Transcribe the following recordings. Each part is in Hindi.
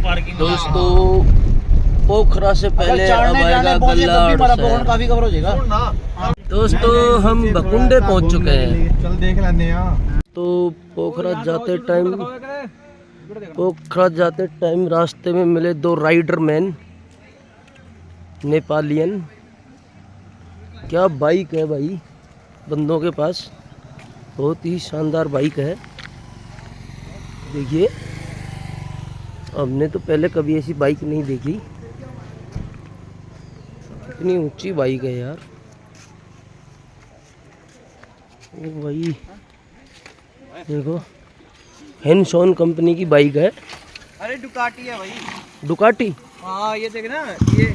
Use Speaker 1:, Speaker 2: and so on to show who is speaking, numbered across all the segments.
Speaker 1: पार्किंग
Speaker 2: दोस्तों पोखरा से पहले अब आएगा गल्ला।
Speaker 1: काफी कवर हो जाएगा।
Speaker 2: दोस्तों हम भकुंडे पहुंच चुके हैं।
Speaker 1: चल देख लेने
Speaker 2: तो पोखरा जाते टाइम रास्ते में मिले दो राइडर मैन नेपालियन। क्या बाइक है भाई बंदों के पास, बहुत ही शानदार बाइक है। देखिए हमने तो पहले कभी ऐसी बाइक नहीं देखी, इतनी ऊंची बाइक है यार। ओ भाई देखो हेनसॉन कंपनी की बाइक है।
Speaker 1: अरे डुकाटी है भाई।
Speaker 2: डुकाटी?
Speaker 1: हाँ ये देख ना, ये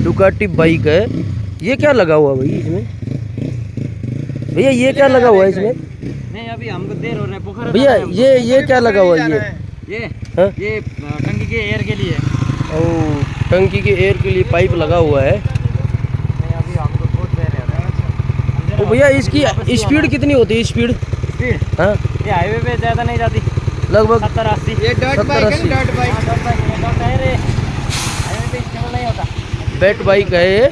Speaker 2: डुकाटी बाइक है। ये क्या लगा हुआ भाई इसमें? भैया ये क्या लगा हुआ है इसमें?
Speaker 1: नहीं अभी हमको देर हो रहा है पोखरा
Speaker 2: भैया ये क्या लगा हुआ है?
Speaker 1: ये
Speaker 2: टंकी
Speaker 1: के एयर के लिए।
Speaker 2: ओ टंकी के एयर के लिए पाइप लगा हुआ है।
Speaker 1: नहीं अभी हमको बहुत देर है।
Speaker 2: तो भैया इसकी स्पीड कितनी होती है? स्पीड हाँ
Speaker 1: ये हाईवे पे ज़्यादा नहीं जाती,
Speaker 2: लगभग
Speaker 1: 70-80। ये डर्ट बाइक है, डर्ट बाइक हाईवे पे इस्तेमाल नहीं होता।
Speaker 2: बैट बाइक है ये,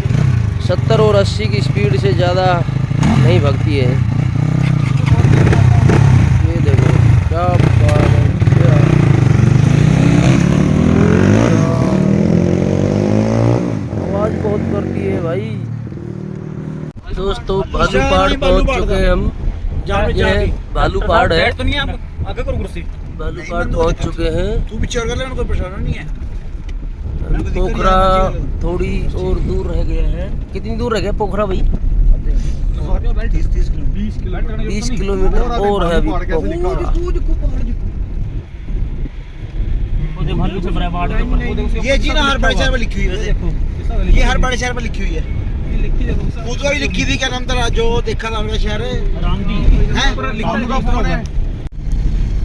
Speaker 2: 70 और 80 की स्पीड से ज़्यादा नहीं भागती है। ये देखो क्या बात है, क्या आवाज़ बहुत करती है भाई। दोस्तों भालू पहाड़ पहुँच चुके हैं हम। ये भालू पहाड़ है, भालू पहाड़ पहुँच चुके हैं।
Speaker 1: तू भी चढ़ गया, कोई परेशानी नहीं है।
Speaker 2: पोखरा थोड़ी और दूर रह गया है। कितनी दूर रह गया पोखरा भाई? 20 किलोमीटर और है अभी पोखरा।
Speaker 1: ये जी ना हर बड़े शहर में लिखी हुई है। ये हर बड़े शहर में लिखी हुई है। उसको भी लिखी थी, क्या नाम था जो देखा था बड़ा शहर है।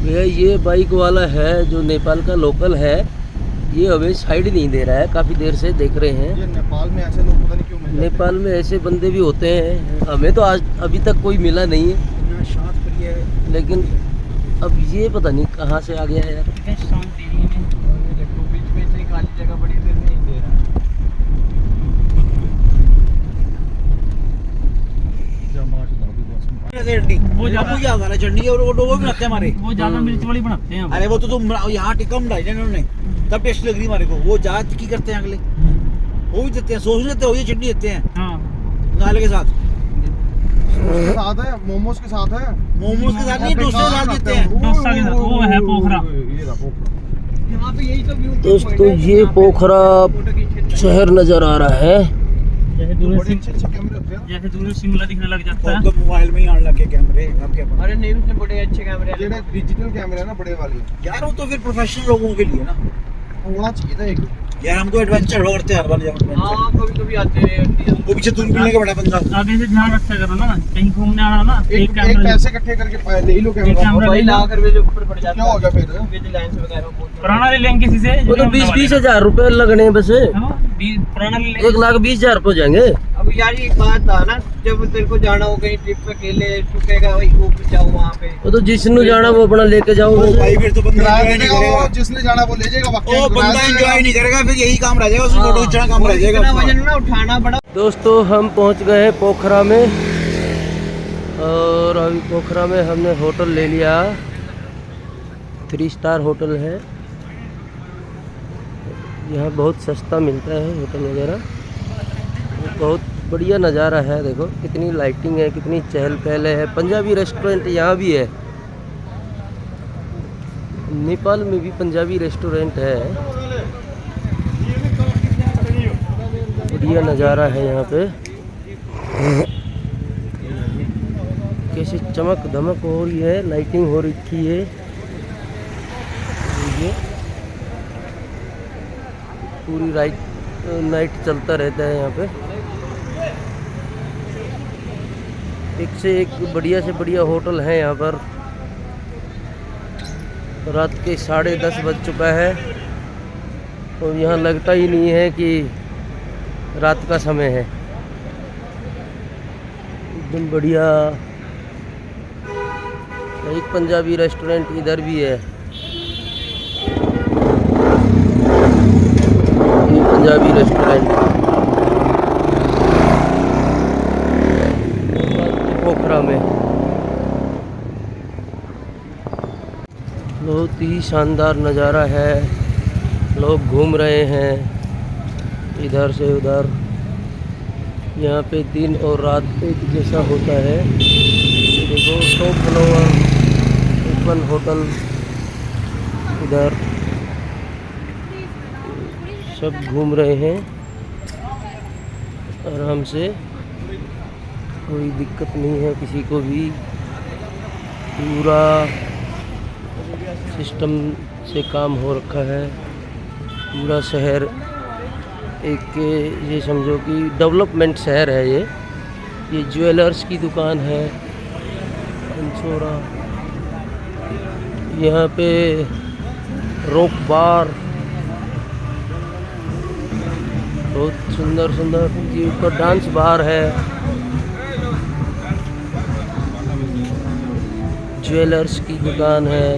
Speaker 2: भैया ये बाइक वाला है जो नेपाल का लोकल है, ये हमें साइड नहीं दे रहा है। काफ़ी देर से देख रहे हैं।
Speaker 1: ये नेपाल में ऐसे लोग पता नहीं क्यों मिल
Speaker 2: नेपाल में ऐसे बंदे भी होते हैं, हमें तो आज अभी तक कोई मिला नहीं है।
Speaker 1: शांत करिए,
Speaker 2: लेकिन अब ये पता नहीं कहाँ से आ गया है यार।
Speaker 1: देखो बीच में इतनी खाली जगह बड़ी देर नहीं दे रहा। वो ज्यादा चटनी और वो भी बनाते हैं हमारे, वो ज्यादा मिर्च वाली बनाते हैं। अरे वो तो तुम यहाँ टिक्का बनाई ना इन्होंने, तब टेस्ट लग रही हमारे को। वो ज्यादा तीखी करते हैं अगले, वो भी देते हैं, सॉस देते हैं, ये चटनी देते हैं नाले के साथ है, मोमोज के साथ है। मोमोज के साथ नहीं, डोसे के साथ देते हैं। डोसा के साथ वो है पोखरा। यहाँ पे यही तो व्यू।
Speaker 2: दोस्तों ये पोखरा शहर नजर आ रहा है।
Speaker 1: जैसे दूर शिमला दिखने लग जाता है। तो मोबाइल में ही आने लगे कैमरे। अब क्या अरे नहीं, उसने बड़े अच्छे कैमरे हैं, डिजिटल कैमरे है ना बड़े वाले यार। वो तो फिर प्रोफेशनल लोगों के लिए ना होना चाहिए था एक यार। हम तो एडवेंचर करते हैं हर बार जब हां कभी आते हैं। वो पीछे दूर मिलने का बड़ा बंदा, आगे से ध्यान रखा करो ना, कहीं घूमने आना ना। एक पैसे इकट्ठे करके ले लो कैमरा, भाई ला कर वे ऊपर पड़ जाता है। क्या हो गया फिर विजिलेंस वगैरह पुराना ले लेंगे किसी से।
Speaker 2: वो तो 20-20 हजार रुपए लगने हैं बस।
Speaker 1: पुराना
Speaker 2: 1,20,000 हो जाएंगे।
Speaker 1: अब यार एक बात था ना, जब तेरे को जाना हो कहीं ट्रिप पे अकेले टूटेगा वही वो जाओ वहाँ पे।
Speaker 2: वो तो जिसने जाना वो अपना लेके जाओ
Speaker 1: भाई। फिर तो बंदा एंजॉय नहीं करेगा, जिसने जाना वो ले जाएगा। वो बंदा एंजॉय नहीं करेगा, फिर यही काम रह जाएगा, उसमें फोटो खींचना काम रह जाएगा। वजन ना उठाना बड़ा।
Speaker 2: दोस्तों हम पहुँच गए हैं पोखरा में, और अभी पोखरा में हमने होटल ले लिया। 3 स्टार होटल है। यहाँ बहुत सस्ता मिलता है होटल वगैरह। बहुत बढ़िया नज़ारा है, देखो कितनी लाइटिंग है, कितनी चहल पहल है। पंजाबी रेस्टोरेंट यहाँ भी है, नेपाल में भी पंजाबी रेस्टोरेंट है। बढ़िया नज़ारा है यहाँ पे। कैसे चमक धमक हो रही है, लाइटिंग हो रखी है। पूरी नाइट चलता रहता है यहाँ पे। एक से एक बढ़िया से बढ़िया होटल है यहाँ पर। रात के 10:30 बज चुका है और यहाँ लगता ही नहीं है कि रात का समय है। एकदम बढ़िया। एक पंजाबी रेस्टोरेंट इधर भी है। पंजाबी रेस्टोरेंट पोखरा में। बहुत ही शानदार नज़ारा है, लोग घूम रहे हैं इधर से उधर। यहाँ पे दिन और रात एक जैसा होता है। देखो टॉप फ्लोर ओपन होटल, इधर सब घूम रहे हैं आराम से, कोई दिक्कत नहीं है किसी को भी। पूरा सिस्टम से काम हो रखा है। पूरा शहर एक ये समझो कि डेवलपमेंट शहर है ये ज्वेलर्स की दुकान है अंचोरा। यहाँ पे रॉक बार, बहुत सुंदर सुंदर, ये ऊपर डांस बार है। ज्वेलर्स की दुकान है,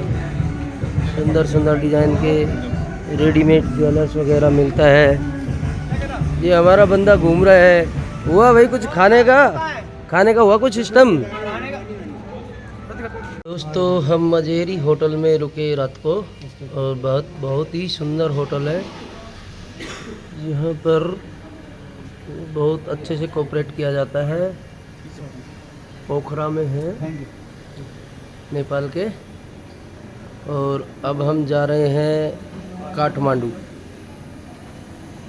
Speaker 2: सुंदर सुंदर डिज़ाइन के रेडीमेड ज्वेलर्स वगैरह मिलता है। ये हमारा बंदा घूम रहा है। हुआ भाई कुछ खाने का हुआ कुछ सिस्टम? दोस्तों हम मजेरी होटल में रुके रात को, और बहुत ही सुंदर होटल है। यहाँ पर बहुत अच्छे से कोऑपरेट किया जाता है। पोखरा में है, नेपाल के। और अब हम जा रहे हैं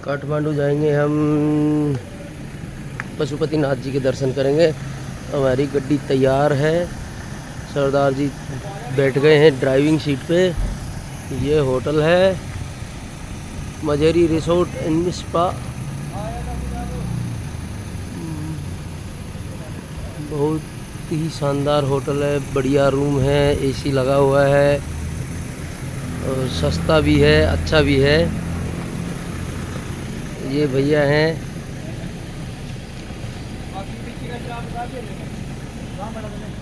Speaker 2: काठमांडू जाएंगे हम, पशुपतिनाथ जी के दर्शन करेंगे। हमारी गड्डी तैयार है, सरदार जी बैठ गए हैं ड्राइविंग सीट पे। ये होटल है मजेरी रिसोर्ट एंड स्पा। बहुत ही शानदार होटल है, बढ़िया रूम है, एसी लगा हुआ है और सस्ता भी है, अच्छा भी है। ये भैया हैं,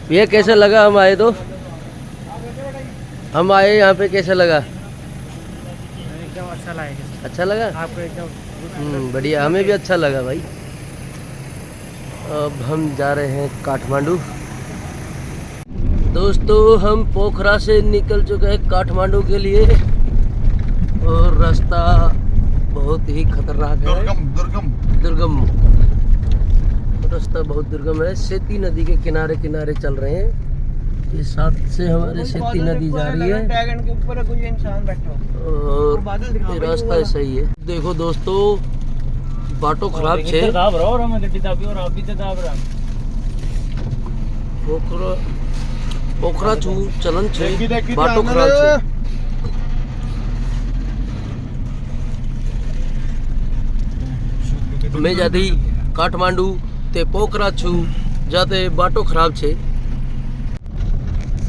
Speaker 2: भैया कैसा लगा? हम आए यहाँ पे, कैसा लगा?
Speaker 1: एकदम अच्छा लगा।
Speaker 2: अच्छा लगा
Speaker 1: आपको? एकदम
Speaker 2: बढ़िया, हमें भी अच्छा लगा भाई। अब हम जा रहे हैं काठमांडू। दोस्तों हम पोखरा से निकल चुके हैं काठमांडू के लिए, और रास्ता बहुत ही खतरनाक है, दुर्गम रास्ता बहुत दुर्गम है। सेती नदी के किनारे किनारे चल रहे हैं। ये साथ से हमारे सेती नदी जा रही है,
Speaker 1: के ऊपर कोई इंसान बैठा
Speaker 2: और ये रास्ता सही है। देखो दोस्तों बाटो खराब छे, पोखरा छू चलन छे, बाटो खराब छे। मैं जाती काठमांडू ते पोखरा छू जाते बाटो खराब छे।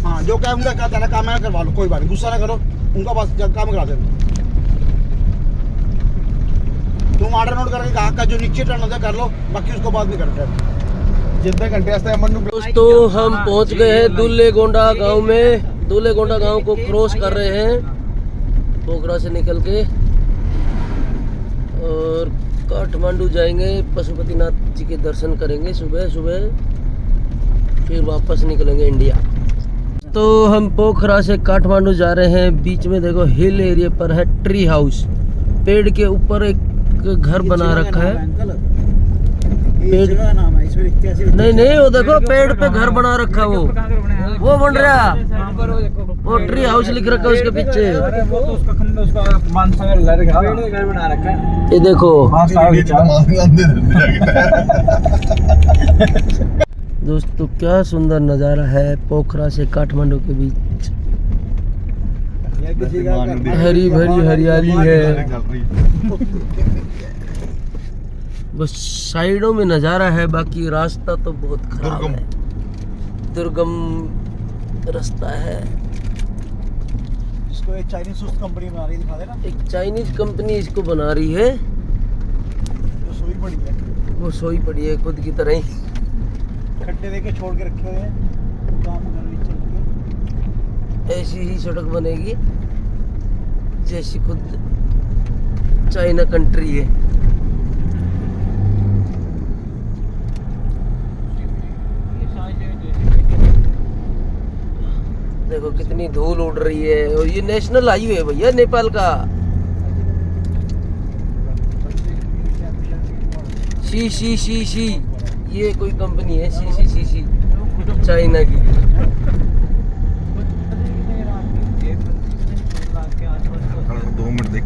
Speaker 1: हाँ, जो काम कहता है काम करवा लो, कोई बात नहीं, गुस्सा ना करो, उनका पास काम करा देना। तुम ऑर्डर नोट करके कहा का जो नीचे टर्न होता है कर लो, बाकी उसको बाद में करते हैं जितने घंटे वास्ते अमन।
Speaker 2: दोस्तों हम पहुंच गए हैं दुल्लेगोंडा गांव में। दुल्लेगोंडा गांव को क्रॉस कर रहे हैं पोखरा से निकल के, और काठमांडू जाएंगे, पशुपतिनाथ जी के दर्शन करेंगे सुबह सुबह, फिर वापस निकलेंगे इंडिया। तो हम पोखरा से काठमांडू जा रहे हैं। बीच में देखो हिल एरिया पर है ट्री हाउस, पेड़ के ऊपर एक घर बना रखा है। पेड़ नहीं वो देखो पेड़ पे घर बना रखा, वो बन रहा, वो ट्री हाउस लिख रखा है उसके पीछे। ये देखो दोस्तों क्या सुंदर नज़ारा है पोखरा से काठमांडू के बीच। हरी भरी हरियाली है, बस साइडों में नज़ारा है, बाकी रास्ता तो बहुत खराब है, दुर्गम रास्ता है।
Speaker 1: इसको एक चाइनीज कंपनी बना रही है, दिखा देना।
Speaker 2: एक चाइनीज कंपनी इसको बना रही है,
Speaker 1: जो सोई पड़ी है,
Speaker 2: वो सोई पड़ी है खुद की तरह ही,
Speaker 1: खड्डे देके छोड़ के रखे हुए हैं, काम करने चल के।
Speaker 2: ऐसी ही सड़क बनेगी जैसी खुद चाइना कंट्री है। देखो कितनी धूल उड़ रही है। और ये नेशनल हाईवे है भैया नेपाल का। सी ये कोई कंपनी है, सी चाइना की।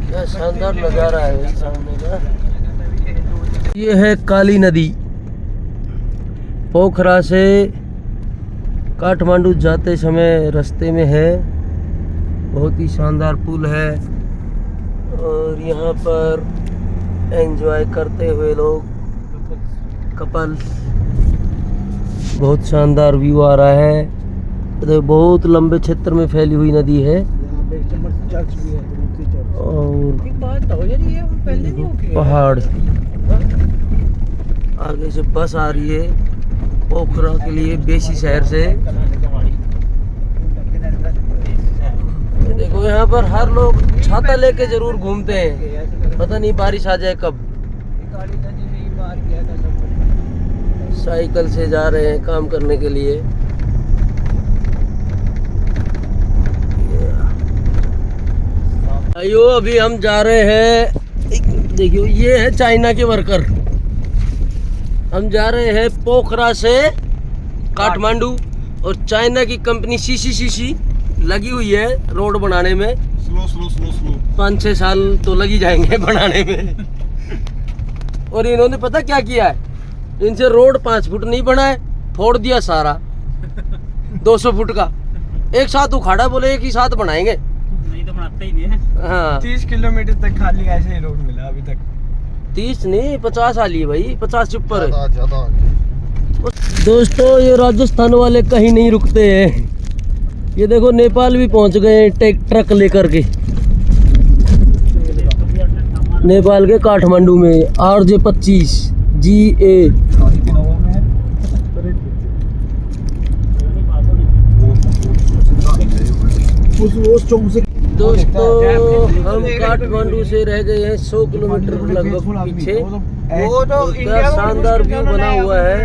Speaker 2: क्या शानदार नजारा है भाई सामने का। ये है काली नदी, पोखरा से काठमांडू जाते समय रास्ते में है। बहुत ही शानदार पुल है और यहाँ पर एंजॉय करते हुए लोग कपल्स, बहुत शानदार व्यू आ रहा है। तो बहुत लंबे क्षेत्र में फैली हुई नदी है और पहाड़। आगे से बस आ रही है पोखरा के लिए बेसी शहर से। देखो यहाँ पर हर लोग छाता लेके जरूर घूमते हैं, पता नहीं बारिश आ जाए कब। साइकिल से जा रहे हैं काम करने के लिए। अयो अभी हम जा रहे हैं, देखियो ये है चाइना के वर्कर। हम जा रहे हैं पोखरा से काठमांडू और चाइना की कंपनी सी लगी हुई है रोड बनाने में। स्लो 5-6 साल तो लगी जाएंगे बनाने में। और इन्होंने पता क्या किया है, इनसे रोड 5 फुट नहीं बना है, फोड़ दिया सारा 200 फुट का। एक साथ उखाड़ा, बोले एक ही साथ बनाएंगे।
Speaker 1: नहीं तो बनाते ही नहीं है।
Speaker 2: हाँ
Speaker 3: 30 किलोमीटर तक खाली ऐसे ही रोड मिला अभी तक।
Speaker 2: 30 नहीं 50 आ लिए भाई, 50 से ऊपर है। दोस्तों ये राजस्थान वाले कहीं नहीं रुकते हैं। ये देखो नेपाल भी पहुंच गए ट्रक लेकर के। नेपाल के काठमांडू में RJ25 GA। दोस्तों हम काठमांडू से रह गए हैं 100 किलोमीटर लगभग पीछे।
Speaker 3: वो तो
Speaker 2: क्या शानदार व्यू बना हुआ है।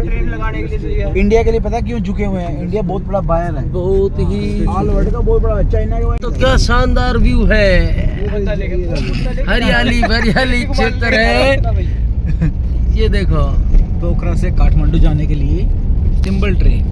Speaker 3: इंडिया के लिए पता क्यों झुके हुए हैं? इंडिया बहुत बड़ा बायर है,
Speaker 2: बहुत ही
Speaker 3: ऑल वर्ल्ड का बहुत बड़ा है। चाइना के
Speaker 2: तो क्या शानदार व्यू है, हरियाली क्षेत्र है। ये देखो
Speaker 3: पोखरा से काठमांडू जाने के लिए टिम्बल ट्रेन।